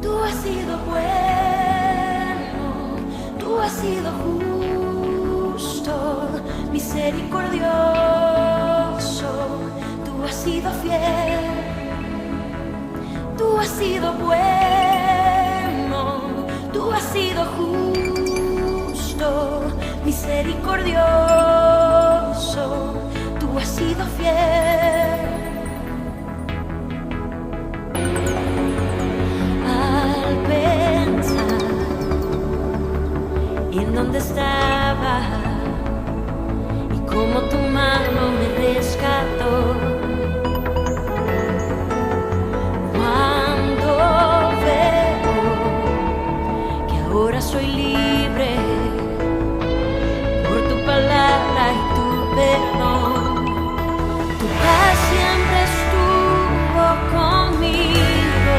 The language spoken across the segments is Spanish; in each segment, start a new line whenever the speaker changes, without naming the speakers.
Tú has sido bueno, tú has sido justo, misericordioso, tú has sido fiel, tú has sido bueno, tú has sido justo, misericordioso, tú has sido fiel. Al pensar en dónde estaba y cómo tu mano me rescató, cuando veo que ahora soy libre por tu palabra y tu perdón, tu paz siempre estuvo conmigo,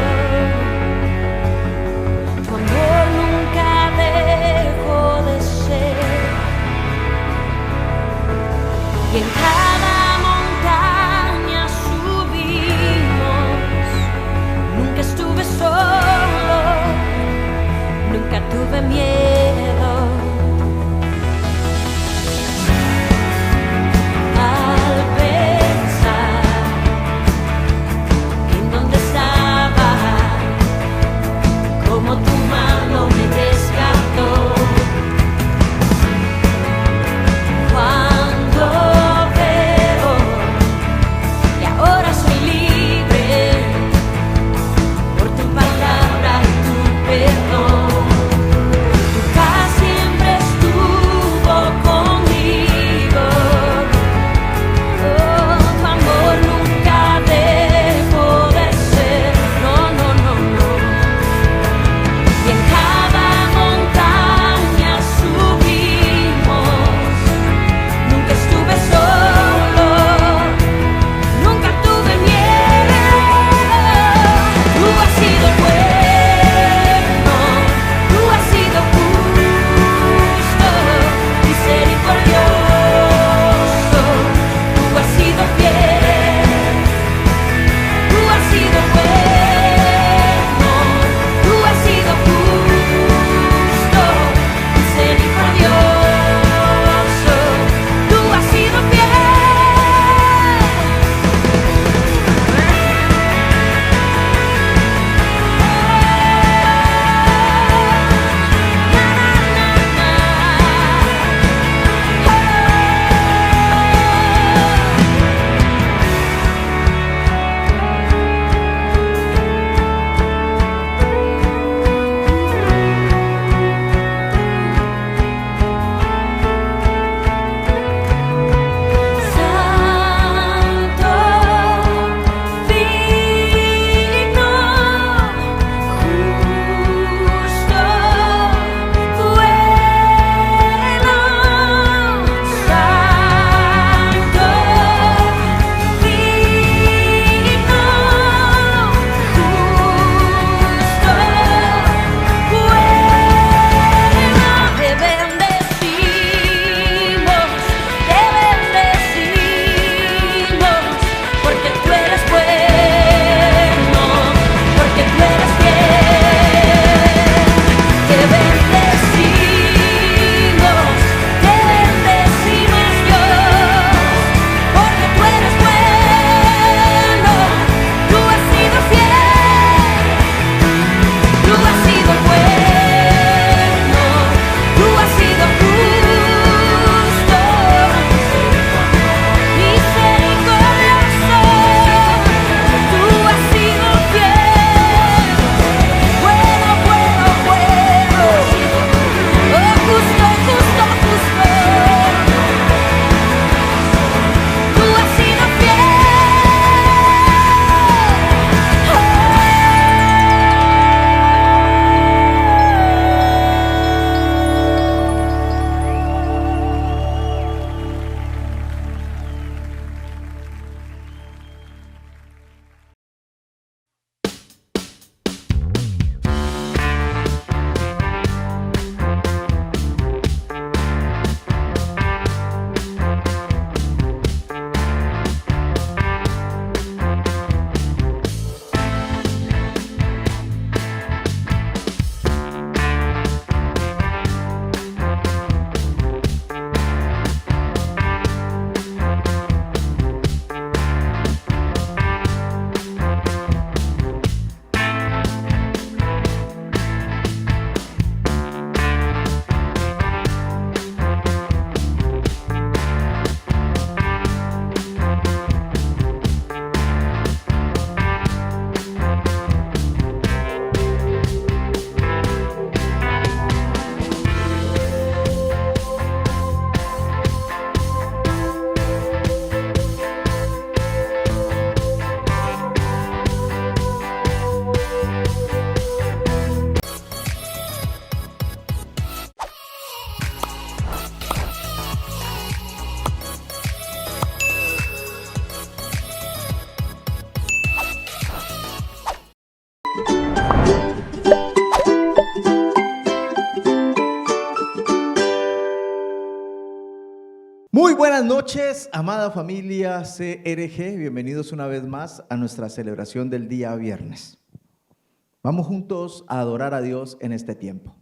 tu amor nunca dejó de ser, y en cada montaña
buenas noches, amada familia CRG. Bienvenidos una vez más a nuestra celebración del día viernes. Vamos juntos a adorar a Dios en este tiempo.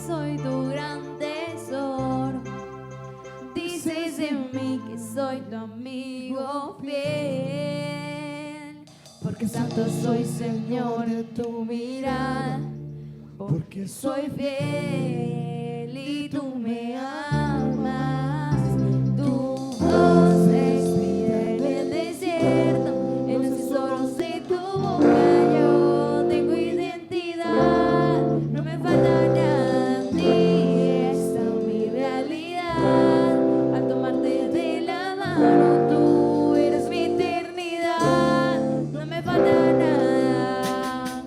soy tu gran tesoro. Dices de mí que
soy tu amigo fiel. Porque santo soy, Señor, de tu mirada. Porque soy fiel y tú me amas. Tu voz respira en el desierto, en los tesoros de tu boca yo tengo identidad. No me falta nada en ti, esta es mi realidad. Al tomarte de la mano tú eres mi eternidad. No me falta nada.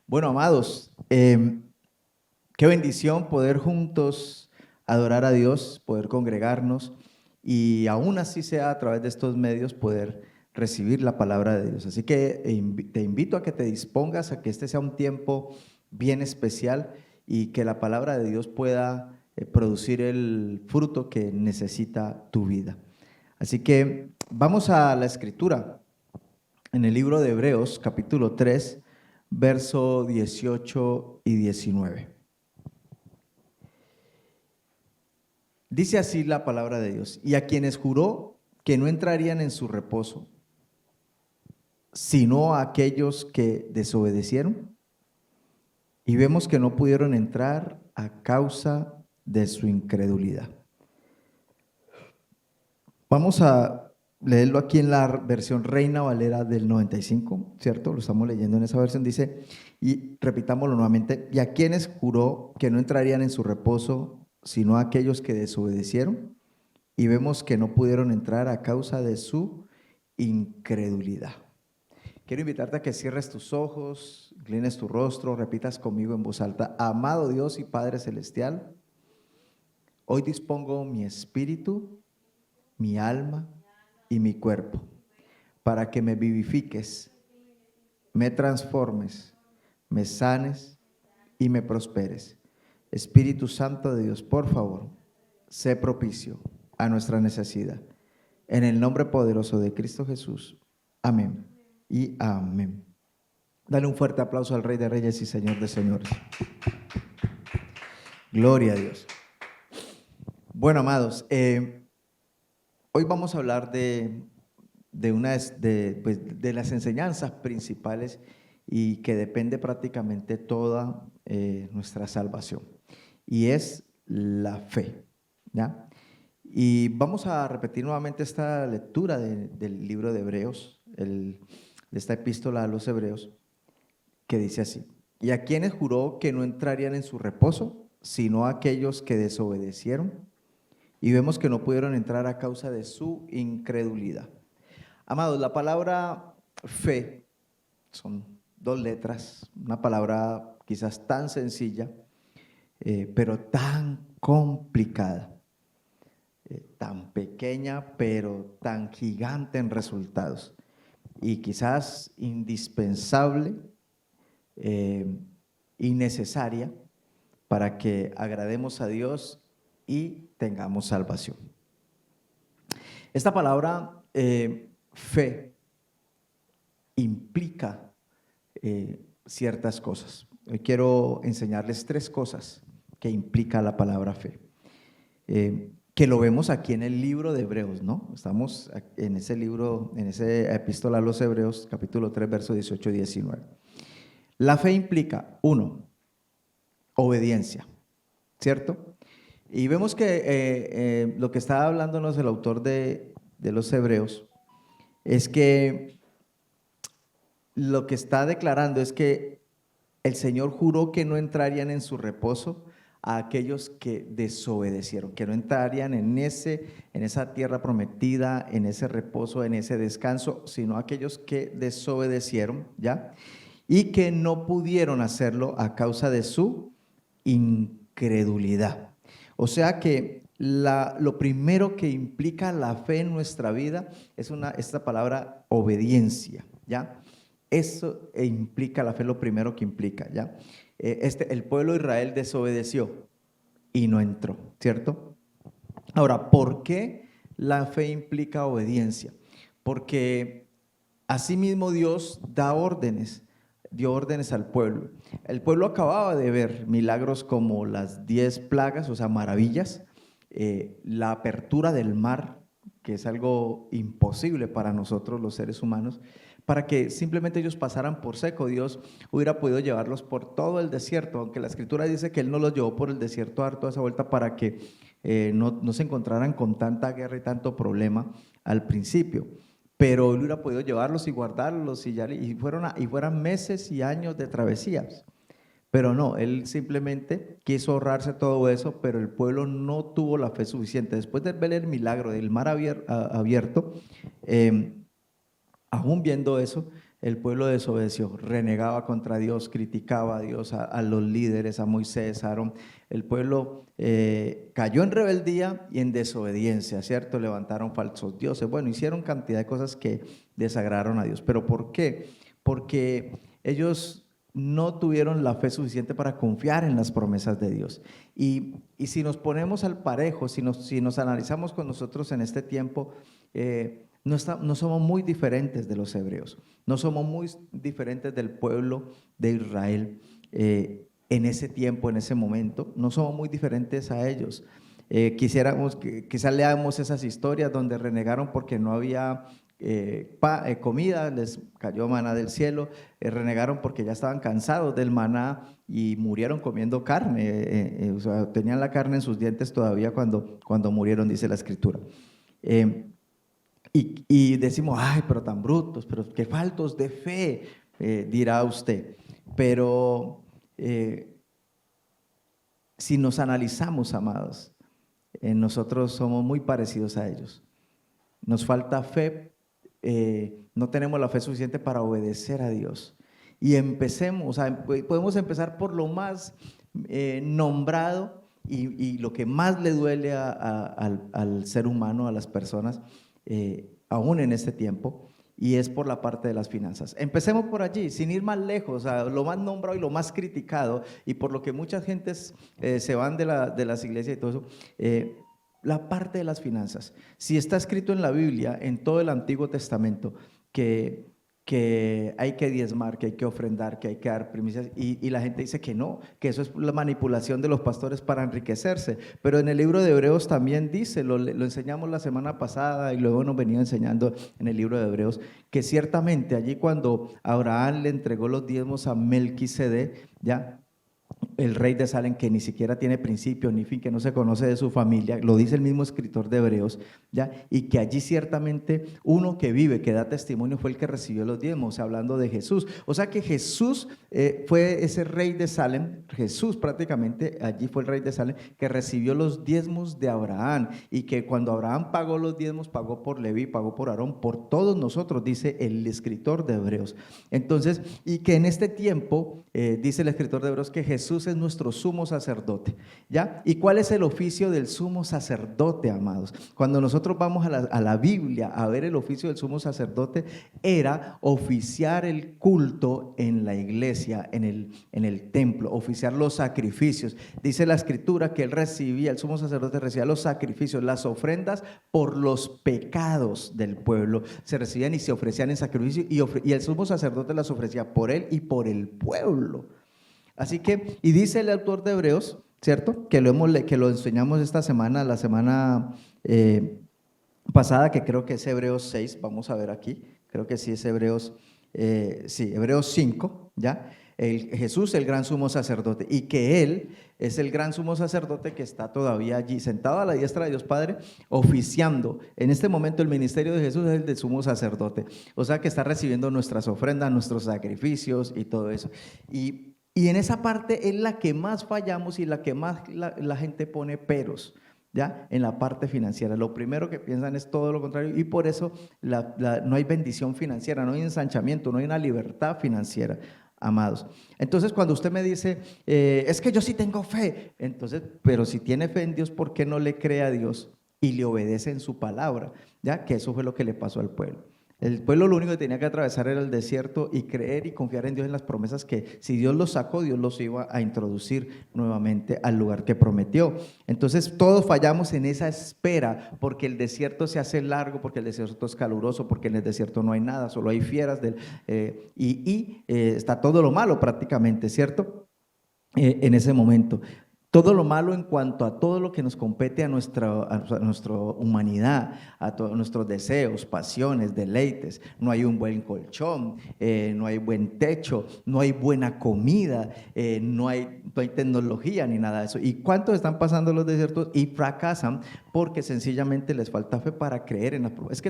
Bueno, amados, qué bendición poder juntos adorar a Dios, poder congregarnos y aún así sea a través de estos medios poder recibir la palabra de Dios. Así que te invito a que te dispongas a que este sea un tiempo bien especial y que la palabra de Dios pueda producir el fruto que necesita tu vida. Así que vamos a la escritura en el libro de Hebreos, capítulo 3, verso 18 y 19. Dice así la palabra de Dios: y a quienes juró que no entrarían en su reposo, sino a aquellos que desobedecieron, y vemos que no pudieron entrar a causa de su incredulidad. Vamos a leerlo aquí en la versión Reina Valera del 95, ¿cierto? Lo estamos leyendo en esa versión. Dice, y repitámoslo nuevamente: y a quienes juró que no entrarían en su reposo, sino a aquellos que desobedecieron, y vemos que no pudieron entrar a causa de su incredulidad. Quiero invitarte a que cierres tus ojos, inclines tu rostro, repitas conmigo en voz alta: amado Dios y Padre Celestial, hoy dispongo mi espíritu, mi alma y mi cuerpo para que me vivifiques, me transformes, me sanes y me prosperes. Espíritu Santo de Dios, por favor, sé propicio a nuestra necesidad. En el nombre poderoso de Cristo Jesús. Amén y amén. Dale un fuerte aplauso al Rey de Reyes y Señor de Señores. Gloria a Dios. Bueno, amados, hoy vamos a hablar de las enseñanzas principales y que depende prácticamente toda nuestra salvación, y es la fe, ¿ya? Y vamos a repetir nuevamente esta lectura del libro de Hebreos, de esta epístola a los Hebreos, que dice así: y a quienes juró que no entrarían en su reposo, sino a aquellos que desobedecieron, y vemos que no pudieron entrar a causa de su incredulidad. Amados, la palabra fe son dos letras, una palabra quizás tan sencilla, pero tan complicada, tan pequeña, pero tan gigante en resultados, y quizás indispensable y necesaria para que agrademos a Dios y tengamos salvación. Esta palabra fe implica ciertas cosas. Hoy quiero enseñarles 3 cosas que implica la palabra fe, que lo vemos aquí en el libro de Hebreos, ¿no? Estamos en ese libro, en esa epístola a los Hebreos, capítulo 3, versos 18 y 19. La fe implica, 1, obediencia, ¿cierto? Y vemos que lo que está hablándonos el autor de los Hebreos es que lo que está declarando es que el Señor juró que no entrarían en su reposo a aquellos que desobedecieron, que no entrarían en esa tierra prometida, en ese reposo, en ese descanso, sino a aquellos que desobedecieron, ¿ya? Y que no pudieron hacerlo a causa de su incredulidad. O sea que lo primero que implica la fe en nuestra vida es esta palabra obediencia, ¿ya? Eso implica la fe, lo primero que implica, ¿ya? El pueblo de Israel desobedeció y no entró, ¿cierto? Ahora, ¿por qué la fe implica obediencia? Porque asimismo Dios dio órdenes al pueblo. El pueblo acababa de ver milagros como las 10 plagas, o sea, maravillas, la apertura del mar, que es algo imposible para nosotros los seres humanos, para que simplemente ellos pasaran por seco. Dios hubiera podido llevarlos por todo el desierto, aunque la Escritura dice que Él no los llevó por el desierto a dar toda esa vuelta para que no se encontraran con tanta guerra y tanto problema al principio. Pero Él hubiera podido llevarlos y guardarlos y fueran meses y años de travesías. Pero no, Él simplemente quiso ahorrarse todo eso, pero el pueblo no tuvo la fe suficiente. Después de ver el milagro del mar abierto, aún viendo eso, el pueblo desobedeció, renegaba contra Dios, criticaba a Dios, a los líderes, a Moisés, a Aarón. El pueblo cayó en rebeldía y en desobediencia, ¿cierto? Levantaron falsos dioses, bueno, hicieron cantidad de cosas que desagradaron a Dios. ¿Pero por qué? Porque ellos no tuvieron la fe suficiente para confiar en las promesas de Dios. Y si nos ponemos al parejo, si nos analizamos con nosotros en este tiempo, no somos muy diferentes de los hebreos, no somos muy diferentes del pueblo de Israel en ese tiempo, en ese momento, no somos muy diferentes a ellos. Quizás leamos esas historias donde renegaron porque no había comida, les cayó maná del cielo, renegaron porque ya estaban cansados del maná y murieron comiendo carne, o sea, tenían la carne en sus dientes todavía cuando murieron, dice la Escritura. Y decimos, ay, pero tan brutos, pero qué faltos de fe, dirá usted. Pero si nos analizamos, amados, nosotros somos muy parecidos a ellos. Nos falta fe, no tenemos la fe suficiente para obedecer a Dios. Y podemos empezar por lo más nombrado y lo que más le duele al ser humano, a las personas, aún en este tiempo, y es por la parte de las finanzas. Empecemos por allí, sin ir más lejos, lo más nombrado y lo más criticado, y por lo que muchas gentes se van de las iglesias y todo eso, la parte de las finanzas. Si está escrito en la Biblia, en todo el Antiguo Testamento, que hay que diezmar, que hay que ofrendar, que hay que dar primicias, y la gente dice que no, que eso es la manipulación de los pastores para enriquecerse. Pero en el libro de Hebreos también dice, lo enseñamos la semana pasada y luego nos venía enseñando en el libro de Hebreos, que ciertamente allí cuando Abraham le entregó los diezmos a Melquisedec, ya, el rey de Salem, que ni siquiera tiene principio ni fin, que no se conoce de su familia, lo dice el mismo escritor de Hebreos, ¿ya? Y que allí ciertamente uno que vive, que da testimonio, fue el que recibió los diezmos, hablando de Jesús. O sea que Jesús fue ese rey de Salem, Jesús prácticamente allí fue el rey de Salem, que recibió los diezmos de Abraham, y que cuando Abraham pagó los diezmos, pagó por Leví, pagó por Aarón, por todos nosotros, dice el escritor de Hebreos. Entonces, y que en este tiempo, dice el escritor de Hebreos, que Jesús es nuestro sumo sacerdote, ¿ya? ¿Y cuál es el oficio del sumo sacerdote, amados? Cuando nosotros vamos a la Biblia a ver el oficio del sumo sacerdote, era oficiar el culto en la iglesia, en el templo, oficiar los sacrificios. Dice la Escritura que el sumo sacerdote recibía los sacrificios, las ofrendas por los pecados del pueblo, se recibían y se ofrecían en sacrificio, y el sumo sacerdote las ofrecía por él y por el pueblo. Así que, y dice el autor de Hebreos, ¿cierto? Que lo enseñamos esta semana, la semana pasada, que creo que es Hebreos 6, vamos a ver aquí, creo que sí es Hebreos 5, ¿ya? Jesús, el gran sumo sacerdote, y que Él es el gran sumo sacerdote que está todavía allí, sentado a la diestra de Dios Padre, oficiando. En este momento el ministerio de Jesús es el de sumo sacerdote, o sea que está recibiendo nuestras ofrendas, nuestros sacrificios y todo eso. Y en esa parte es la que más fallamos y la que más la gente pone peros, ¿ya? En la parte financiera. Lo primero que piensan es todo lo contrario, y por eso no hay bendición financiera, no hay ensanchamiento, no hay una libertad financiera, amados. Entonces, cuando usted me dice, es que yo sí tengo fe, entonces, pero si tiene fe en Dios, ¿por qué no le cree a Dios y le obedece en su palabra? ¿Ya? Que eso fue lo que le pasó al pueblo. El pueblo lo único que tenía que atravesar era el desierto y creer y confiar en Dios, en las promesas que si Dios los sacó, Dios los iba a introducir nuevamente al lugar que prometió. Entonces todos fallamos en esa espera, porque el desierto se hace largo, porque el desierto es caluroso, porque en el desierto no hay nada, solo hay fieras está todo lo malo prácticamente, ¿cierto? En ese momento. Todo lo malo en cuanto a todo lo que nos compete a nuestra humanidad, a todos nuestros deseos, pasiones, deleites. No hay un buen colchón, no hay buen techo, no hay buena comida, no hay tecnología ni nada de eso. ¿Y cuántos están pasando los desiertos y fracasan porque sencillamente les falta fe para creer en la promesa?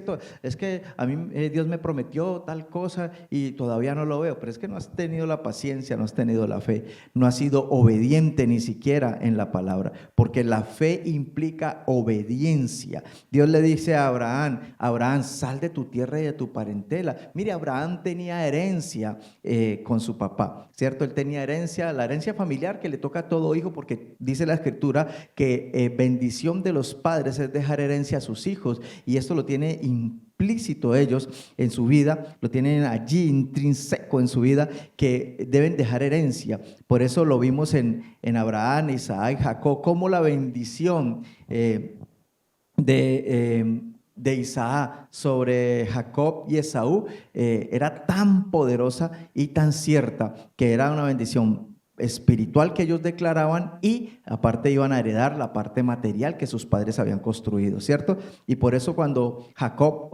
Es que a mí Dios me prometió tal cosa y todavía no lo veo, pero es que no has tenido la paciencia, no has tenido la fe, no has sido obediente ni siquiera en la palabra, porque la fe implica obediencia. Dios le dice a Abraham, Abraham, sal de tu tierra y de tu parentela. Mire, Abraham tenía herencia con su papá, ¿cierto? Él tenía herencia, la herencia familiar que le toca a todo hijo, porque dice la Escritura que bendición de los padres es dejar herencia a sus hijos, y esto lo tiene implícito ellos en su vida, lo tienen allí intrínseco en su vida, que deben dejar herencia. Por eso lo vimos en Abraham, Isaac, Jacob, como la bendición de Isaac sobre Jacob y Esaú era tan poderosa y tan cierta, que era una bendición espiritual que ellos declaraban, y aparte iban a heredar la parte material que sus padres habían construido, ¿cierto? Y por eso cuando Jacob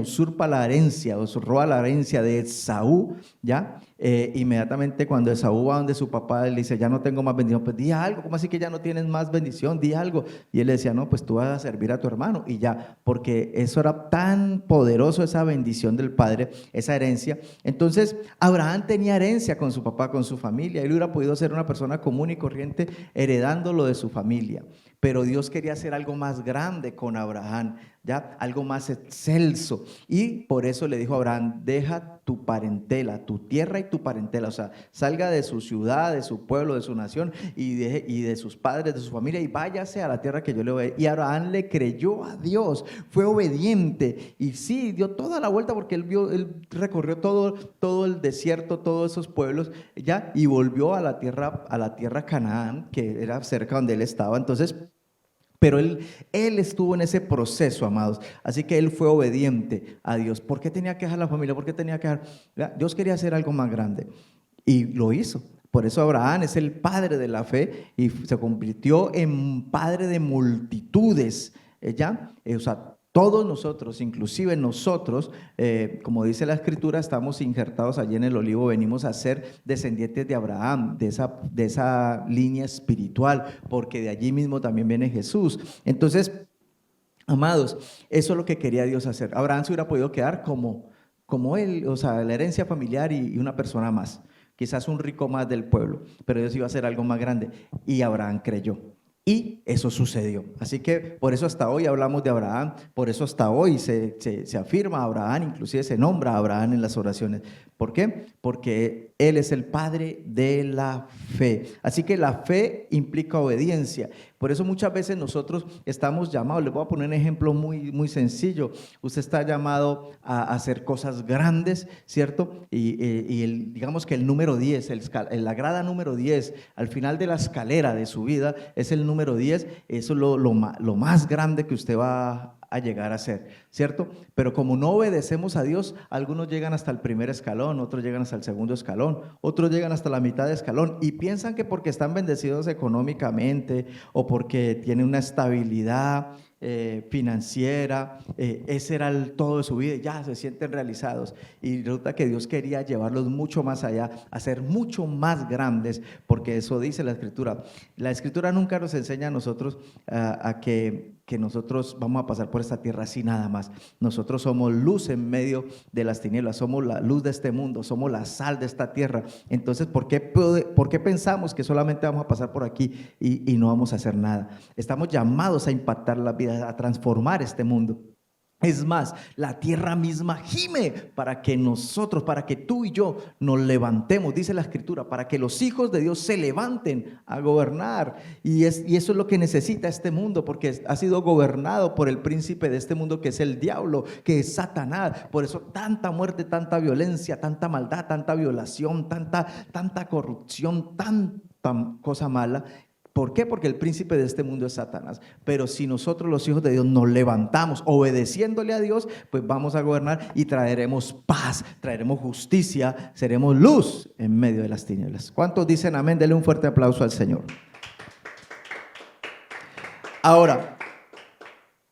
usurpa la herencia, o roba la herencia de Esaú, ¿ya? Inmediatamente cuando Esaú va donde su papá, él dice, ya no tengo más bendición. Pues di algo, ¿cómo así que ya no tienes más bendición? Di algo. Y él le decía, no, pues tú vas a servir a tu hermano y ya, porque eso era tan poderoso, esa bendición del padre, esa herencia. Entonces Abraham tenía herencia con su papá, con su familia. Él hubiera podido ser una persona común y corriente heredando lo de su familia, pero Dios quería hacer algo más grande con Abraham, ¿ya? Algo más excelso, y por eso le dijo a Abraham, deja tu parentela, tu tierra y tu parentela, o sea, salga de su ciudad, de su pueblo, de su nación y de sus padres, de su familia, y váyase a la tierra que yo le voy a dar. Y Abraham le creyó a Dios, fue obediente, y sí, dio toda la vuelta, porque él recorrió todo el desierto, todos esos pueblos, ¿ya? Y volvió a la tierra Canaán, que era cerca donde él estaba. Entonces, pero él estuvo en ese proceso, amados. Así que él fue obediente a Dios. ¿Por qué tenía que dejar la familia? ¿Por qué tenía que dejar? Dios quería hacer algo más grande y lo hizo. Por eso Abraham es el padre de la fe y se convirtió en padre de multitudes. ¿Ya? O sea, todos nosotros, inclusive nosotros, como dice la Escritura, estamos injertados allí en el olivo, venimos a ser descendientes de Abraham, de esa línea espiritual, porque de allí mismo también viene Jesús. Entonces, amados, eso es lo que quería Dios hacer. Abraham se hubiera podido quedar como él, o sea, la herencia familiar y una persona más, quizás un rico más del pueblo, pero Dios iba a hacer algo más grande, y Abraham creyó. Y eso sucedió. Así que por eso hasta hoy hablamos de Abraham, por eso hasta hoy se afirma a Abraham, inclusive se nombra a Abraham en las oraciones. ¿Por qué? Porque él es el padre de la fe. Así que la fe implica obediencia. Por eso muchas veces nosotros estamos llamados, les voy a poner un ejemplo muy, muy sencillo. Usted está llamado a hacer cosas grandes, ¿cierto? Y digamos que el número 10, la grada número 10, al final de la escalera de su vida, es el número 10, eso es lo más grande que usted va a llegar a ser, ¿cierto? Pero como no obedecemos a Dios, algunos llegan hasta el primer escalón, otros llegan hasta el segundo escalón, otros llegan hasta la mitad de escalón, y piensan que porque están bendecidos económicamente o porque tienen una estabilidad financiera, ese era el todo de su vida, y ya se sienten realizados. Y resulta que Dios quería llevarlos mucho más allá, a ser mucho más grandes, porque eso dice la Escritura. La Escritura nunca nos enseña a nosotros a que nosotros vamos a pasar por esta tierra así nada más. Nosotros somos luz en medio de las tinieblas, somos la luz de este mundo, somos la sal de esta tierra. Entonces, ¿por qué pensamos que solamente vamos a pasar por aquí y no vamos a hacer nada? Estamos llamados a impactar la vida, a transformar este mundo. Es más, la tierra misma gime para que nosotros, para que tú y yo nos levantemos, dice la Escritura, para que los hijos de Dios se levanten a gobernar. Y eso es lo que necesita este mundo, porque ha sido gobernado por el príncipe de este mundo, que es el diablo, que es Satanás. Por eso tanta muerte, tanta violencia, tanta maldad, tanta violación, tanta corrupción, tanta cosa mala. ¿Por qué? Porque el príncipe de este mundo es Satanás. Pero si nosotros los hijos de Dios nos levantamos obedeciéndole a Dios, pues vamos a gobernar y traeremos paz, traeremos justicia, seremos luz en medio de las tinieblas. ¿Cuántos dicen amén? Denle un fuerte aplauso al Señor. Ahora,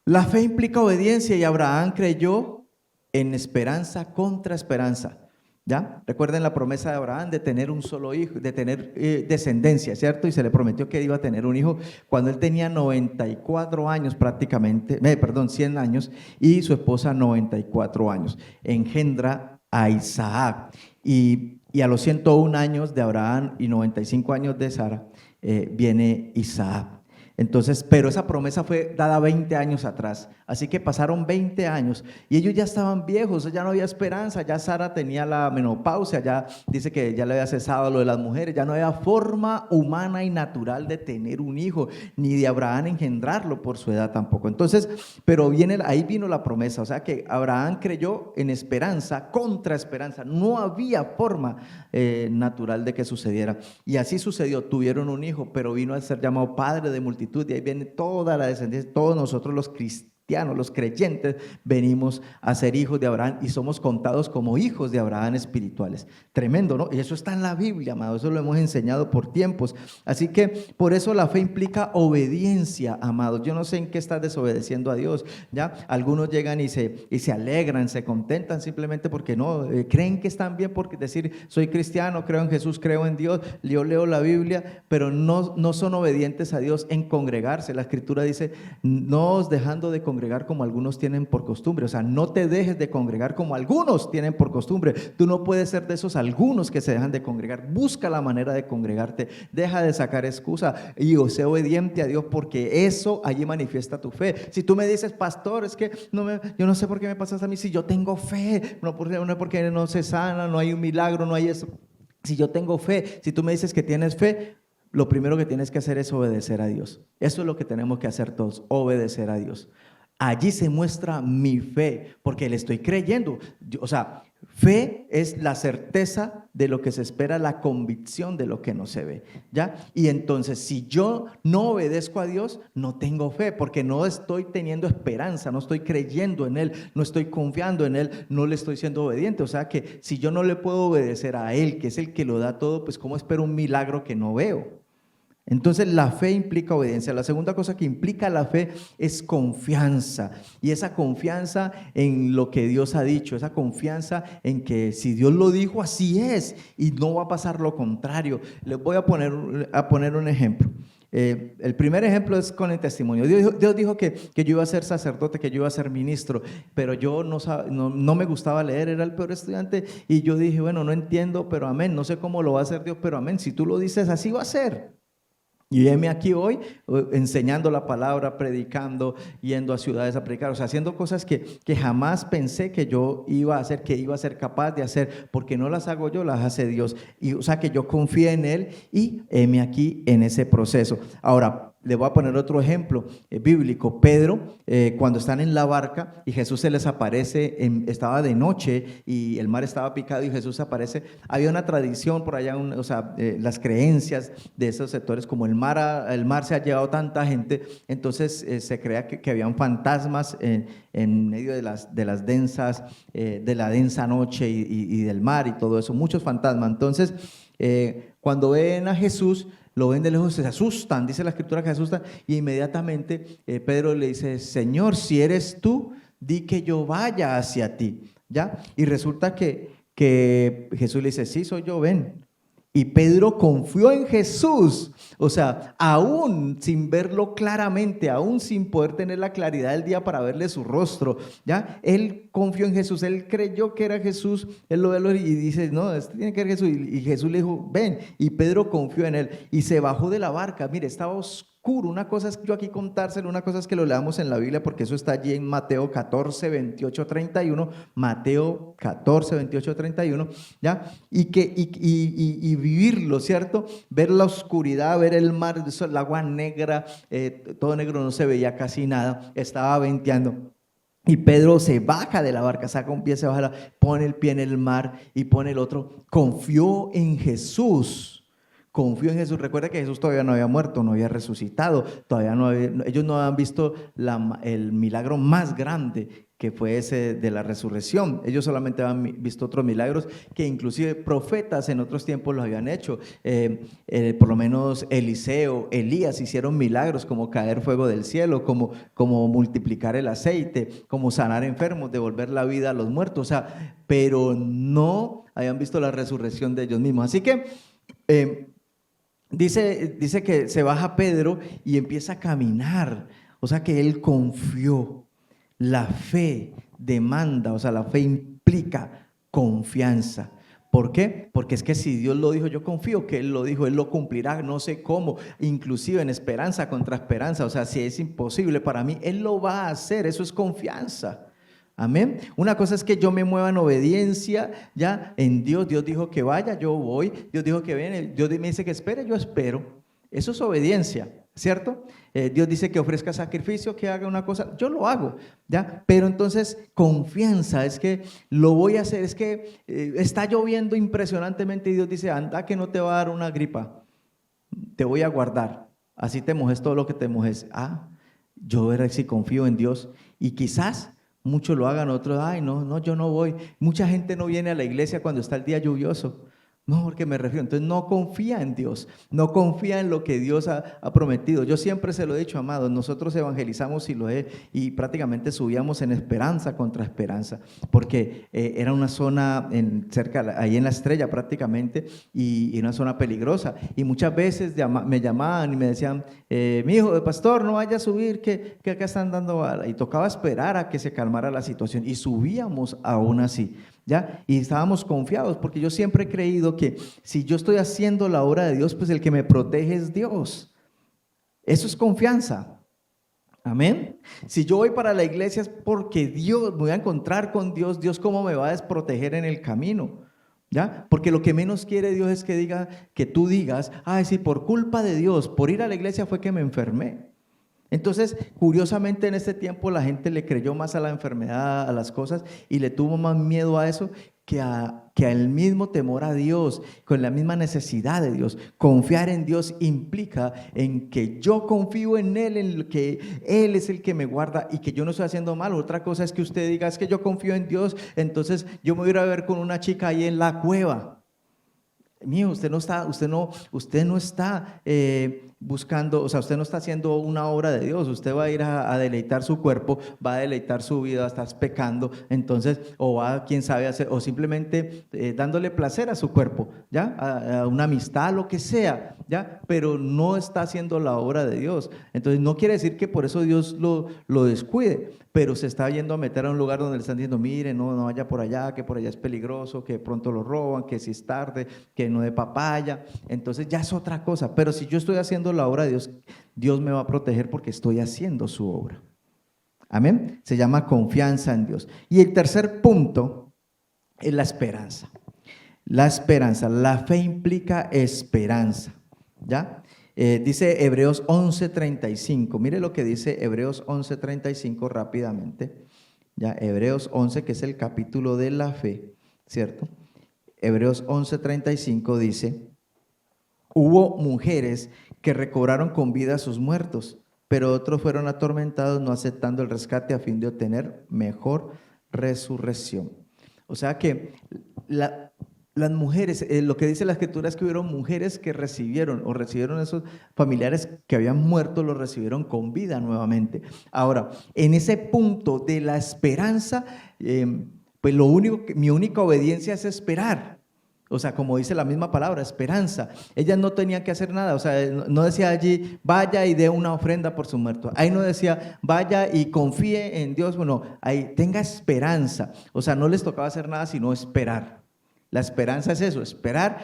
la fe implica obediencia, y Abraham creyó en esperanza contra esperanza. ¿Ya? Recuerden la promesa de Abraham de tener un solo hijo, de tener descendencia, ¿cierto? Y se le prometió que iba a tener un hijo cuando él tenía 94 años prácticamente, 100 años, y su esposa 94 años. Engendra a Isaac, y a los 101 años de Abraham y 95 años de Sara, viene Isaac. Entonces, pero esa promesa fue dada 20 años atrás, así que pasaron 20 años y ellos ya estaban viejos, ya no había esperanza, ya Sara tenía la menopausia, ya dice que ya le había cesado lo de las mujeres, ya no había forma humana y natural de tener un hijo, ni de Abraham engendrarlo por su edad tampoco. Entonces, pero ahí vino la promesa, o sea que Abraham creyó en esperanza contra esperanza, no había forma natural de que sucediera, y así sucedió, tuvieron un hijo, pero vino a ser llamado padre de multitud. Y ahí viene toda la descendencia, todos nosotros los cristianos, los creyentes, venimos a ser hijos de Abraham y somos contados como hijos de Abraham espirituales. Tremendo, ¿no? Y eso está en la Biblia, amado, eso lo hemos enseñado por tiempos. Así que por eso la fe implica obediencia, amados. Yo no sé en qué estás desobedeciendo a Dios, ¿ya? Algunos llegan y se alegran, se contentan simplemente porque no, creen que están bien porque decir, soy cristiano, creo en Jesús, creo en Dios, yo leo la Biblia, pero no son obedientes a Dios en congregarse. La Escritura dice, no os dejando de congregar como algunos tienen por costumbre, o sea, no te dejes de congregar como algunos tienen por costumbre. Tú no puedes ser de esos algunos que se dejan de congregar. Busca la manera de congregarte, deja de sacar excusa y sé obediente a Dios, porque eso allí manifiesta tu fe. Si tú me dices, pastor, es que yo no sé por qué me pasas a mí, si yo tengo fe, no porque no se sana, no hay un milagro, no hay eso. Si yo tengo fe, si tú me dices que tienes fe, lo primero que tienes que hacer es obedecer a Dios. Eso es lo que tenemos que hacer todos, obedecer a Dios. Allí se muestra mi fe, porque le estoy creyendo. O sea, fe es la certeza de lo que se espera, la convicción de lo que no se ve, ¿ya? Y entonces, si yo no obedezco a Dios, no tengo fe, porque no estoy teniendo esperanza, no estoy creyendo en Él, no estoy confiando en Él, no le estoy siendo obediente. O sea que si yo no le puedo obedecer a Él, que es el que lo da todo, pues ¿cómo espero un milagro que no veo? Entonces la fe implica obediencia. La segunda cosa que implica la fe es confianza, y esa confianza en lo que Dios ha dicho, esa confianza en que si Dios lo dijo, así es y no va a pasar lo contrario. Les voy a poner un ejemplo. El primer ejemplo es con el testimonio. Dios dijo que yo iba a ser sacerdote, que yo iba a ser ministro, pero yo no me gustaba leer, era el peor estudiante, y yo dije, bueno, no entiendo, pero amén, no sé cómo lo va a hacer Dios, pero amén, si tú lo dices, así va a ser. Y heme aquí hoy enseñando la palabra, predicando, yendo a ciudades a predicar, o sea, haciendo cosas que jamás pensé que yo iba a hacer, que iba a ser capaz de hacer, porque no las hago yo, las hace Dios. Y, o sea, que yo confié en Él y heme aquí en ese proceso. Ahora, le voy a poner otro ejemplo bíblico. Pedro, cuando están en la barca y Jesús se les aparece, estaba de noche y el mar estaba picado y Jesús aparece. Había una tradición por allá, o sea, las creencias de esos sectores, como el mar se ha llevado tanta gente, entonces se crea que habían fantasmas en medio de las densas, de la densa noche y del mar y todo eso, muchos fantasmas. Entonces, cuando ven a Jesús, lo ven de lejos, se asustan, dice la Escritura que se asustan, y inmediatamente Pedro le dice, Señor, si eres tú, di que yo vaya hacia ti, ¿ya? Y resulta que Jesús le dice, sí, soy yo, ven. Y Pedro confió en Jesús, o sea, aún sin verlo claramente, aún sin poder tener la claridad del día para verle su rostro, ¿ya? Él confió en Jesús, él creyó que era Jesús, él lo ve y dice, no, este tiene que ser Jesús, y Jesús le dijo, ven, y Pedro confió en él, y se bajó de la barca. Mire, estaba oscuro. Una cosa es yo aquí contárselo, una cosa es que lo leamos en la Biblia, porque eso está allí en Mateo 14, 28, 31, Mateo 14, 28, 31, ¿ya? Y vivirlo, ¿cierto? Ver la oscuridad, ver el mar, el agua negra, todo negro, no se veía casi nada, estaba venteando. Y Pedro se baja de la barca, saca un pie, se baja, pone el pie en el mar y pone el otro. Confió en Jesús. Confió en Jesús. Recuerda que Jesús todavía no había muerto, no había resucitado, ellos no habían visto el milagro más grande, que fue ese de la resurrección. Ellos solamente habían visto otros milagros que inclusive profetas en otros tiempos los habían hecho. Por lo menos Eliseo, Elías hicieron milagros como caer fuego del cielo, como multiplicar el aceite, como sanar enfermos, devolver la vida a los muertos, o sea, pero no habían visto la resurrección de ellos mismos. Así que dice que se baja Pedro y empieza a caminar, o sea que él confió. La fe demanda, o sea, la fe implica confianza. ¿Por qué? Porque es que si Dios lo dijo, yo confío que Él lo dijo, Él lo cumplirá, no sé cómo, inclusive en esperanza contra esperanza. O sea, si es imposible para mí, Él lo va a hacer, eso es confianza. Amén. Una cosa es que yo me mueva en obediencia, ya en Dios. Dios dijo que vaya, yo voy. Dios dijo que viene, Dios me dice que espere, yo espero. Eso es obediencia, ¿cierto? Dios dice que ofrezca sacrificio, que haga una cosa, yo lo hago, ¿ya? Pero entonces confianza, es que lo voy a hacer, es que está lloviendo impresionantemente y Dios dice, anda que no te va a dar una gripa, te voy a guardar, así te mojes todo lo que te mojes. Yo veré si confío en Dios y quizás muchos lo hagan, otros, ay no, yo no voy. Mucha gente no viene a la iglesia cuando está el día lluvioso. No, porque me refiero, entonces no confía en Dios, no confía en lo que Dios ha prometido. Yo siempre se lo he dicho, amados, nosotros evangelizamos y prácticamente subíamos en esperanza contra esperanza, porque era una zona ahí en La Estrella prácticamente, y una zona peligrosa, y muchas veces me llamaban y me decían, mi hijo, pastor, no vaya a subir, que acá están dando bala, y tocaba esperar a que se calmara la situación, y subíamos aún así. ¿Ya? Y estábamos confiados, porque yo siempre he creído que si yo estoy haciendo la obra de Dios, pues el que me protege es Dios. Eso es confianza. Amén. Si yo voy para la iglesia es porque Dios, me voy a encontrar con Dios. Dios, ¿cómo me va a desproteger en el camino? ¿Ya? Porque lo que menos quiere Dios es que tú digas, ay, sí, por culpa de Dios, por ir a la iglesia fue que me enfermé. Entonces, curiosamente en este tiempo la gente le creyó más a la enfermedad, a las cosas, y le tuvo más miedo a eso que al mismo temor a Dios, con la misma necesidad de Dios. Confiar en Dios implica en que yo confío en Él, en que Él es el que me guarda y que yo no estoy haciendo mal. Otra cosa es que usted diga, es que yo confío en Dios, entonces yo me voy a ir a ver con una chica ahí en la cueva. Mío, usted no está buscando, o sea, usted no está haciendo una obra de Dios. Usted va a ir a deleitar su cuerpo, va a deleitar su vida, estás pecando, entonces, o va, quién sabe hacer, o simplemente dándole placer a su cuerpo, ¿ya? A una amistad, lo que sea, ¿ya? Pero no está haciendo la obra de Dios. Entonces, no quiere decir que por eso Dios lo descuide, pero se está yendo a meter a un lugar donde le están diciendo, mire, no vaya por allá, que por allá es peligroso, que pronto lo roban, que si es tarde, que no de papaya. Entonces ya es otra cosa. Pero si yo estoy haciendo la obra de Dios, Dios me va a proteger porque estoy haciendo su obra. Amén. Se llama confianza en Dios. Y el tercer punto es la esperanza. La esperanza, la fe implica esperanza, ¿ya? Dice Hebreos 11:35, mire lo que dice Hebreos 11:35 rápidamente, ya, Hebreos 11, que es el capítulo de la fe, ¿cierto? Hebreos 11:35 dice, hubo mujeres que recobraron con vida a sus muertos, pero otros fueron atormentados no aceptando el rescate a fin de obtener mejor resurrección. O sea que las mujeres, lo que dice la escritura es que hubieron mujeres que recibieron esos familiares que habían muerto, los recibieron con vida nuevamente. Ahora, en ese punto de la esperanza, pues mi única obediencia es esperar. O sea, como dice la misma palabra, esperanza. Ellas no tenían que hacer nada, o sea, no decía allí, vaya y dé una ofrenda por su muerto. Ahí no decía, vaya y confíe en Dios. Bueno, ahí tenga esperanza. O sea, no les tocaba hacer nada sino esperar. La esperanza es eso, esperar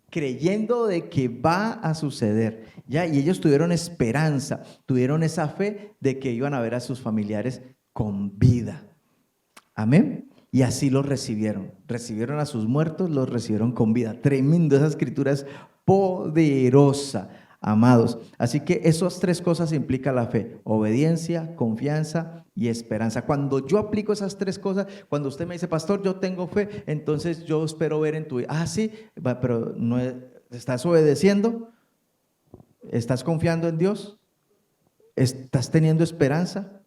creyendo de que va a suceder, ¿ya? Y ellos tuvieron esperanza, tuvieron esa fe de que iban a ver a sus familiares con vida. Amén. Y así los recibieron a sus muertos, los recibieron con vida. Tremendo, esa escritura es poderosa, amados. Así que esas tres cosas implica la fe: obediencia, confianza y esperanza. Cuando yo aplico esas tres cosas, cuando usted me dice, pastor, yo tengo fe, entonces yo espero ver en tu vida. Sí, pero no ¿estás obedeciendo? ¿Estás confiando en Dios? ¿Estás teniendo esperanza?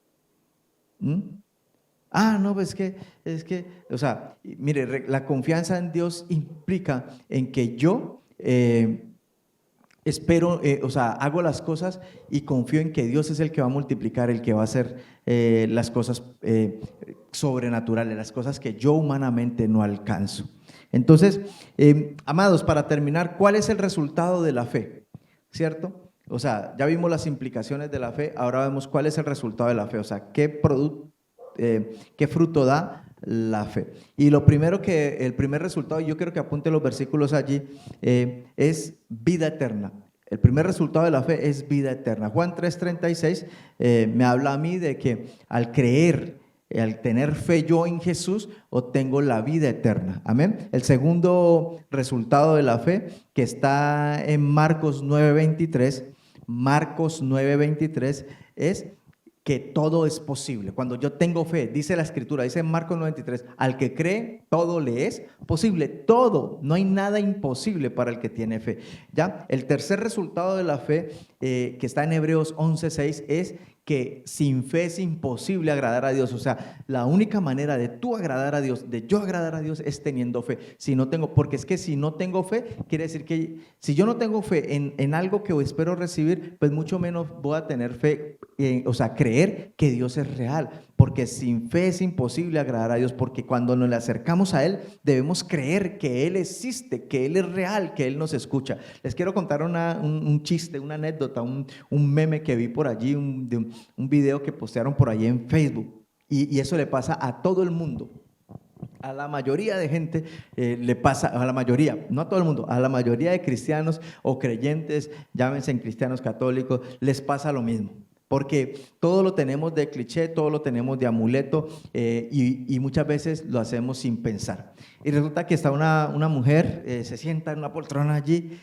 No, pues es que, o sea, mire, la confianza en Dios implica en que yo espero, o sea, hago las cosas y confío en que Dios es el que va a multiplicar, el que va a hacer las cosas sobrenaturales, las cosas que yo humanamente no alcanzo. Entonces, amados, para terminar, ¿cuál es el resultado de la fe? ¿Cierto? O sea, ya vimos las implicaciones de la fe, ahora vemos cuál es el resultado de la fe, o sea, qué fruto da la fe. Y el primer resultado, y yo quiero que apunte los versículos allí, es vida eterna. El primer resultado de la fe es vida eterna. Juan 3:36 me habla a mí de que al creer, al tener fe yo en Jesús, obtengo la vida eterna. Amén. El segundo resultado de la fe, que está en Marcos 9:23, es que todo es posible. Cuando yo tengo fe, dice la Escritura, dice en Marcos 9:23, al que cree, todo le es posible. Todo, no hay nada imposible para el que tiene fe. ¿Ya? El tercer resultado de la fe, que está en Hebreos 11:6, es que sin fe es imposible agradar a Dios. O sea, la única manera de tú agradar a Dios, de yo agradar a Dios, es teniendo fe. Porque es que si no tengo fe, quiere decir que si yo no tengo fe en algo que espero recibir, pues mucho menos voy a tener fe, creer que Dios es real. Porque sin fe es imposible agradar a Dios, porque cuando nos le acercamos a Él, debemos creer que Él existe, que Él es real, que Él nos escucha. Les quiero contar un chiste, una anécdota, un meme que vi por allí, un video que postearon por allí en Facebook, y eso le pasa a todo el mundo. A la mayoría de gente le pasa, a la mayoría, no a todo el mundo, a la mayoría de cristianos o creyentes, llámense en cristianos católicos, les pasa lo mismo. Porque todo lo tenemos de cliché, todo lo tenemos de amuleto, y muchas veces lo hacemos sin pensar. Y resulta que está una mujer, se sienta en una poltrona allí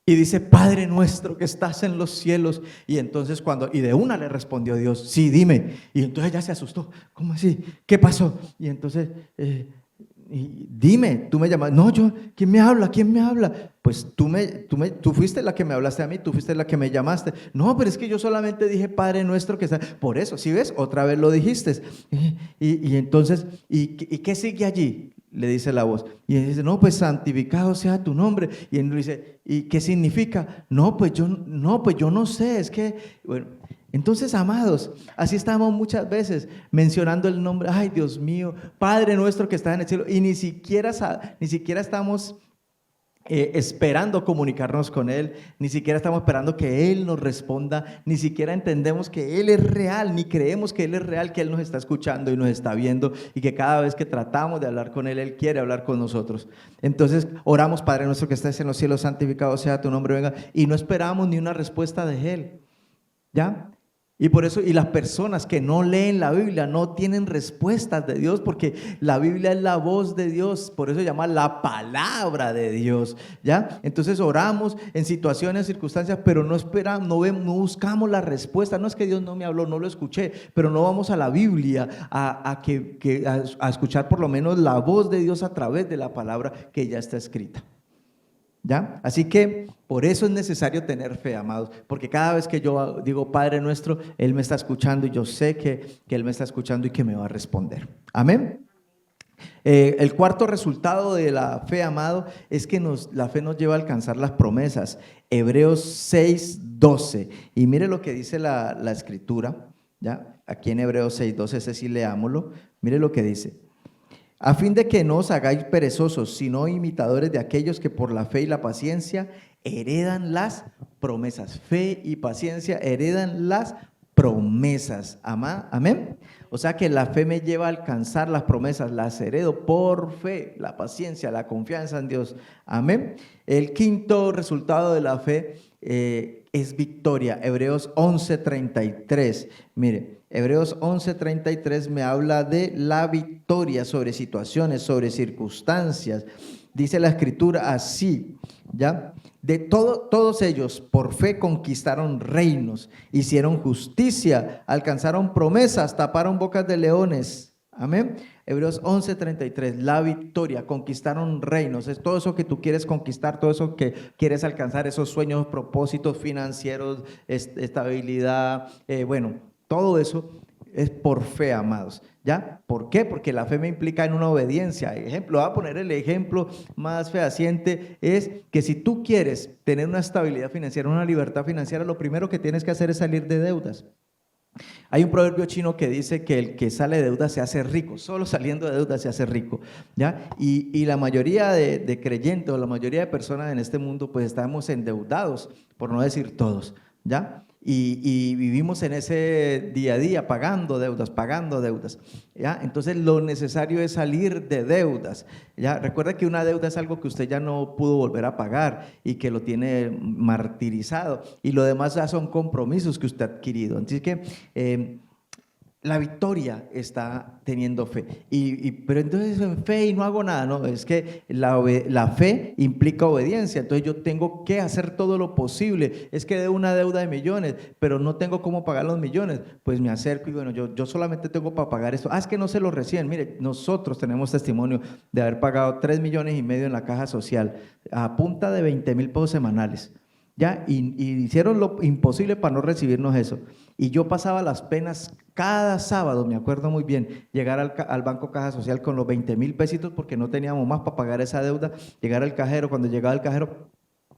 y dice: Padre nuestro que estás en los cielos. Y entonces y de una le respondió Dios: sí, dime. Y entonces ella se asustó: ¿cómo así? ¿Qué pasó? Y entonces, dime, tú me llamas. No, ¿quién me habla? ¿Quién me habla? Pues tú fuiste la que me hablaste a mí, tú fuiste la que me llamaste. No, pero es que yo solamente dije Padre nuestro que está. Por eso, ¿sí ves? Otra vez lo dijiste. Y entonces, ¿y qué sigue allí? Le dice la voz. Y él dice: no, pues santificado sea tu nombre. Y él dice: ¿y qué significa? No, pues yo no sé, es que, bueno. Entonces, amados, así estamos muchas veces mencionando el nombre: ay, Dios mío, Padre nuestro que estás en el cielo, y ni siquiera estamos esperando comunicarnos con Él, ni siquiera estamos esperando que Él nos responda, ni siquiera entendemos que Él es real, ni creemos que Él es real, que Él nos está escuchando y nos está viendo, y que cada vez que tratamos de hablar con Él, Él quiere hablar con nosotros. Entonces oramos: Padre nuestro que estás en los cielos, santificado sea tu nombre, venga, y no esperamos ni una respuesta de Él, ¿ya? Y por eso, y las personas que no leen la Biblia no tienen respuestas de Dios, porque la Biblia es la voz de Dios, por eso se llama la palabra de Dios, ¿ya? Entonces oramos en situaciones, circunstancias, pero no esperamos, no buscamos la respuesta. No es que Dios no me habló, no lo escuché, pero no vamos a la Biblia a escuchar por lo menos la voz de Dios a través de la palabra que ya está escrita, ¿ya? Así que por eso es necesario tener fe, amados, porque cada vez que yo digo Padre nuestro, Él me está escuchando, y yo sé que Él me está escuchando y que me va a responder. Amén. El cuarto resultado de la fe, amado, es que la fe nos lleva a alcanzar las promesas. Hebreos 6:12, y mire lo que dice la Escritura, ¿ya? Aquí en Hebreos 6:12, ese sí leámoslo. Mire lo que dice: a fin de que no os hagáis perezosos, sino imitadores de aquellos que por la fe y la paciencia heredan las promesas. Fe y paciencia heredan las promesas. Amén. O sea que la fe me lleva a alcanzar las promesas, las heredo por fe, la paciencia, la confianza en Dios. Amén. El quinto resultado de la fe es victoria. Hebreos 11:33. Mire, Hebreos 11:33 me habla de la victoria sobre situaciones, sobre circunstancias. Dice la Escritura así, ¿ya? De todos ellos por fe conquistaron reinos, hicieron justicia, alcanzaron promesas, taparon bocas de leones. Amén. Hebreos 11:33, la victoria, conquistaron reinos. Es todo eso que tú quieres conquistar, todo eso que quieres alcanzar, esos sueños, propósitos financieros, estabilidad, todo eso es por fe, amados, ¿ya? ¿Por qué? Porque la fe me implica en una obediencia. Ejemplo, voy a poner el ejemplo más fehaciente, es que si tú quieres tener una estabilidad financiera, una libertad financiera, lo primero que tienes que hacer es salir de deudas. Hay un proverbio chino que dice que el que sale de deuda se hace rico, solo saliendo de deuda se hace rico, ¿ya? Y la mayoría de creyentes o la mayoría de personas en este mundo pues estamos endeudados, por no decir todos, ¿ya? y vivimos en ese día a día pagando deudas, ¿ya? Entonces lo necesario es salir de deudas, ¿ya? Recuerda que una deuda es algo que usted ya no pudo volver a pagar y que lo tiene martirizado, y lo demás ya son compromisos que usted ha adquirido. Así que la victoria está teniendo fe. Pero entonces en fe y no hago nada, no, es que la fe implica obediencia. Entonces yo tengo que hacer todo lo posible. Es que debo una deuda de millones, pero no tengo cómo pagar los millones. Pues me acerco y bueno, yo solamente tengo para pagar esto. Es que no se lo reciben. Mire, nosotros tenemos testimonio de haber pagado 3,5 millones en la caja social a punta de 20,000 pesos semanales. ¿Ya? Y hicieron lo imposible para no recibirnos eso. Y yo pasaba las penas cada sábado, me acuerdo muy bien, llegar al Banco Caja Social con los 20,000 pesitos porque no teníamos más para pagar esa deuda. Llegar al cajero, cuando llegaba el cajero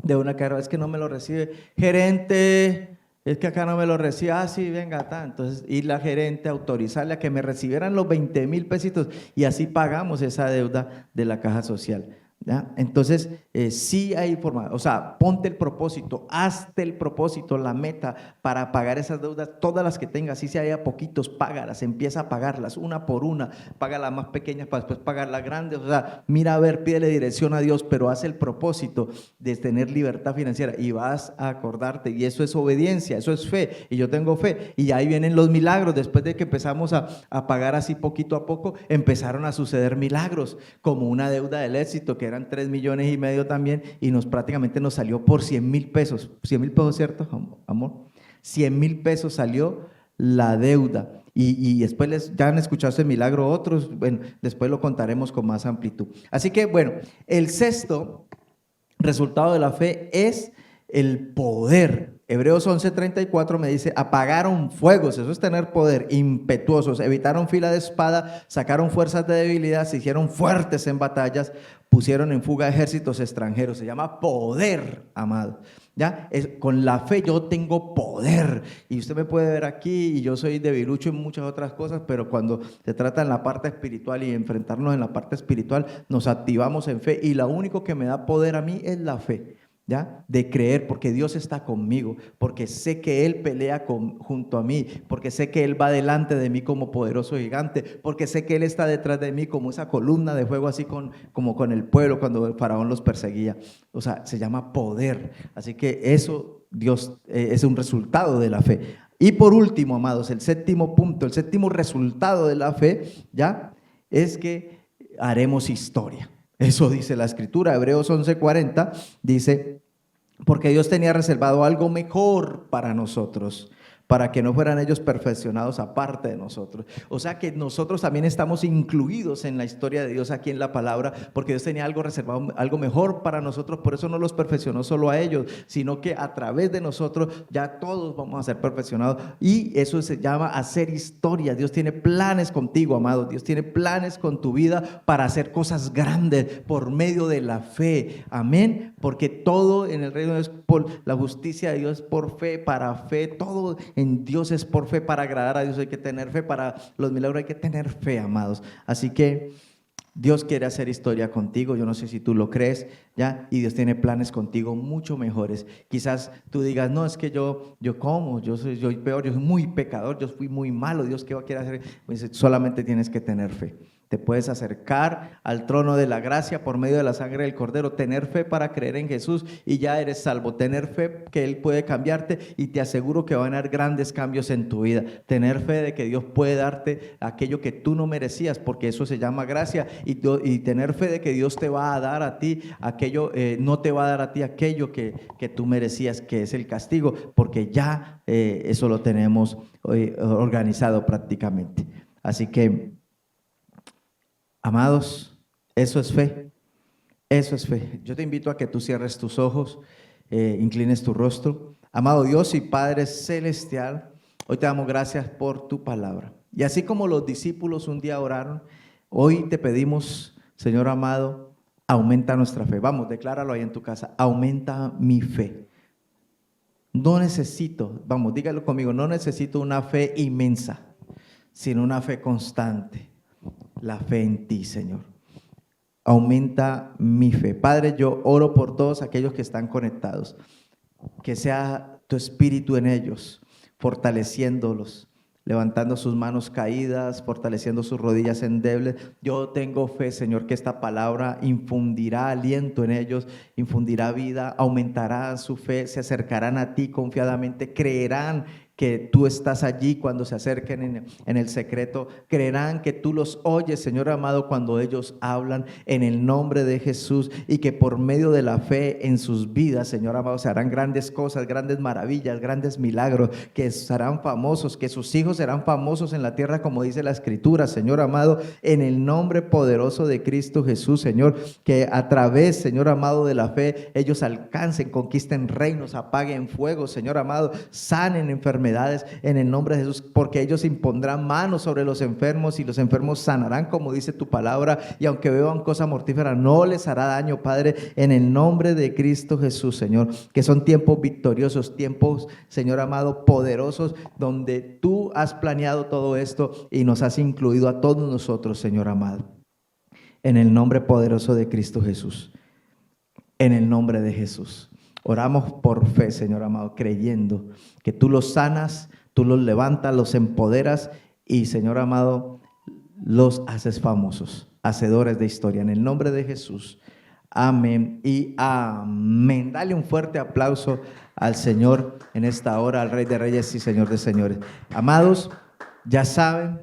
de una cajera, es que no me lo recibe. Gerente, es que acá no me lo recibe. Sí, venga, está. Entonces, y la gerente autorizarle a que me recibieran los 20,000 pesitos y así pagamos esa deuda de la Caja Social. ¿Ya? Entonces, sí hay forma, o sea, ponte el propósito, hazte el propósito, la meta para pagar esas deudas, todas las que tengas, si se haya poquitos, págalas, empieza a pagarlas una por una, paga las más pequeñas para después pagar las grandes, o sea, mira a ver, pídele dirección a Dios, pero haz el propósito de tener libertad financiera y vas a acordarte, y eso es obediencia, eso es fe, y yo tengo fe, y ahí vienen los milagros. Después de que empezamos a pagar así poquito a poco, empezaron a suceder milagros, como una deuda del éxito, que eran 3,5 millones también, y prácticamente nos salió por 100,000 pesos. 100,000 pesos, ¿cierto, amor? 100,000 pesos salió la deuda. Y después ya han escuchado ese milagro otros, bueno, después lo contaremos con más amplitud. Así que, bueno, el sexto resultado de la fe es el poder. Hebreos 11:34 me dice, apagaron fuegos, eso es tener poder, impetuosos, evitaron fila de espada, sacaron fuerzas de debilidad, se hicieron fuertes en batallas, pusieron en fuga ejércitos extranjeros. Se llama poder, amado. ¿Ya? Con la fe yo tengo poder, y usted me puede ver aquí y yo soy debilucho en muchas otras cosas, pero cuando se trata en la parte espiritual y enfrentarnos en la parte espiritual, nos activamos en fe, y lo único que me da poder a mí es la fe. ¿Ya? De creer, porque Dios está conmigo, porque sé que Él pelea junto a mí, porque sé que Él va delante de mí como poderoso gigante, porque sé que Él está detrás de mí como esa columna de fuego, así como con el pueblo cuando el faraón los perseguía. O sea, se llama poder. Así que eso, Dios, es un resultado de la fe. Y por último, amados, el séptimo punto, el séptimo resultado de la fe, ¿ya? Es que haremos historia. Eso dice la Escritura. Hebreos 11:40 dice, porque Dios tenía reservado algo mejor para nosotros, para que no fueran ellos perfeccionados aparte de nosotros. O sea que nosotros también estamos incluidos en la historia de Dios aquí en la palabra, porque Dios tenía algo reservado, algo mejor para nosotros. Por eso no los perfeccionó solo a ellos, sino que a través de nosotros ya todos vamos a ser perfeccionados, y eso se llama hacer historia. Dios tiene planes contigo, amado. Dios tiene planes con tu vida para hacer cosas grandes por medio de la fe. Amén. Porque todo en el reino es por la justicia de Dios, por fe, para fe, todo en Dios es por fe. Para agradar a Dios hay que tener fe, para los milagros hay que tener fe, amados. Así que Dios quiere hacer historia contigo. Yo no sé si tú lo crees, ¿ya? Y Dios tiene planes contigo mucho mejores. Quizás tú digas, no, es que yo soy peor, yo soy muy pecador, yo fui muy malo. Dios, ¿qué va a querer hacer? Pues solamente tienes que tener fe. Te puedes acercar al trono de la gracia por medio de la sangre del Cordero, tener fe para creer en Jesús y ya eres salvo. Tener fe que Él puede cambiarte, y te aseguro que van a haber grandes cambios en tu vida. Tener fe de que Dios puede darte aquello que tú no merecías, porque eso se llama gracia, y tener fe de que Dios te va a dar a ti aquello, no te va a dar a ti aquello que tú merecías, que es el castigo, porque ya eso lo tenemos organizado prácticamente. Así que, amados, eso es fe, eso es fe. Yo te invito a que tú cierres tus ojos, inclines tu rostro. Amado Dios y Padre Celestial, hoy te damos gracias por tu palabra. Y así como los discípulos un día oraron, hoy te pedimos, Señor amado, aumenta nuestra fe. Vamos, decláralo ahí en tu casa, aumenta mi fe. No necesito, vamos, dígalo conmigo, no necesito una fe inmensa, sino una fe constante. La fe en ti, Señor. Aumenta mi fe. Padre, yo oro por todos aquellos que están conectados. que sea tu espíritu en ellos, fortaleciéndolos, levantando sus manos caídas, fortaleciendo sus rodillas endebles. Yo tengo fe, Señor, que esta palabra infundirá aliento en ellos, infundirá vida, aumentará su fe, se acercarán a ti confiadamente, creerán que tú estás allí cuando se acerquen en el secreto, creerán que tú los oyes, Señor amado, cuando ellos hablan en el nombre de Jesús, y que por medio de la fe en sus vidas, Señor amado, se harán grandes cosas, grandes maravillas, grandes milagros, que serán famosos, que sus hijos serán famosos en la tierra, como dice la Escritura, Señor amado, en el nombre poderoso de Cristo Jesús, Señor, que a través, Señor amado, de la fe, ellos alcancen, conquisten reinos, apaguen fuego, Señor amado, sanen enfermedades en el nombre de Jesús, porque ellos impondrán manos sobre los enfermos y los enfermos sanarán, como dice tu palabra, y aunque beban cosa mortífera no les hará daño, Padre, en el nombre de Cristo Jesús, Señor, que son tiempos victoriosos, tiempos, Señor amado, poderosos, donde tú has planeado todo esto y nos has incluido a todos nosotros, Señor amado, en el nombre poderoso de Cristo Jesús, en el nombre de Jesús. Oramos por fe, Señor amado, creyendo que tú los sanas, tú los levantas, los empoderas y, Señor amado, los haces famosos, hacedores de historia. En el nombre de Jesús, amén y amén. Dale un fuerte aplauso al Señor en esta hora, al Rey de Reyes y Señor de Señores. Amados, ya saben,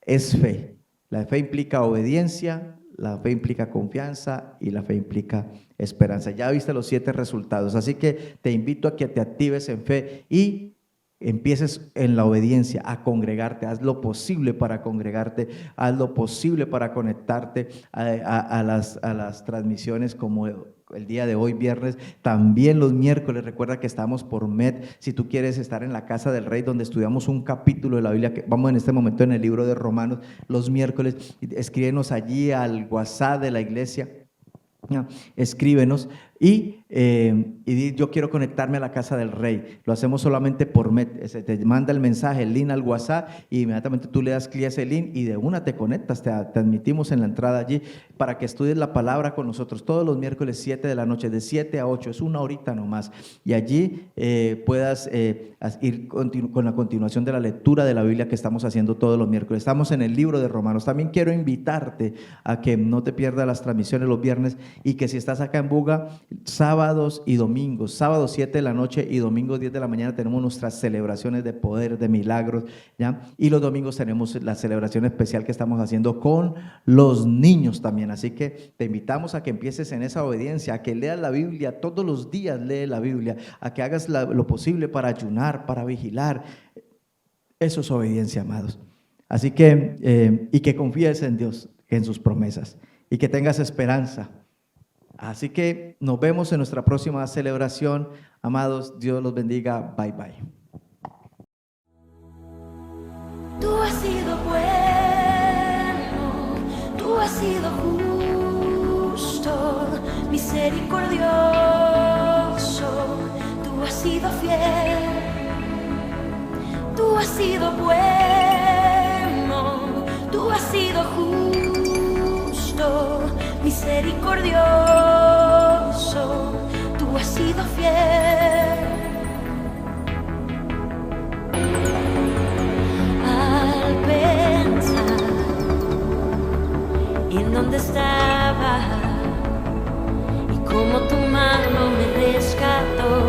es fe. La fe implica obediencia, la fe implica confianza y la fe implica esperanza. Ya viste los 7 resultados, así que te invito a que te actives en fe y empieces en la obediencia a congregarte. Haz lo posible para congregarte, haz lo posible para conectarte a las transmisiones como el día de hoy, viernes, también los miércoles. Recuerda que estamos por MED. Si tú quieres estar en la casa del Rey, donde estudiamos un capítulo de la Biblia, que vamos en este momento en el libro de Romanos, los miércoles, escríbenos allí al WhatsApp de la iglesia. Escríbenos y di, yo quiero conectarme a la casa del Rey. Lo hacemos solamente por MED. Se te manda el mensaje, el link al WhatsApp, y inmediatamente tú le das clic a ese link y de una te conectas. Te admitimos en la entrada allí para que estudies la palabra con nosotros todos los miércoles 7 de la noche, de 7 a 8, es una horita nomás, y allí puedas ir con la continuación de la lectura de la Biblia que estamos haciendo todos los miércoles. Estamos en el libro de Romanos. También quiero invitarte a que no te pierdas las transmisiones los viernes, y que si estás acá en Buga, sábados y domingos, sábados 7 de la noche y domingos 10 de la mañana tenemos nuestras celebraciones de poder, de milagros, ¿ya? Y los domingos tenemos la celebración especial que estamos haciendo con los niños también. Así que te invitamos a que empieces en esa obediencia, a que leas la Biblia, todos los días lee la Biblia, a que hagas lo posible para ayunar, para vigilar. Eso es obediencia, amados. Así que, y que confíes en Dios, en sus promesas, y que tengas esperanza. Así que nos vemos en nuestra próxima celebración. Amados, Dios los bendiga. Bye, bye.
Tú has sido bueno, tú has sido justo, misericordioso, tú has sido fiel, tú has sido bueno, tú has sido justo, misericordioso, tú has sido fiel. Al pensar en dónde estaba y cómo tu mano me rescató,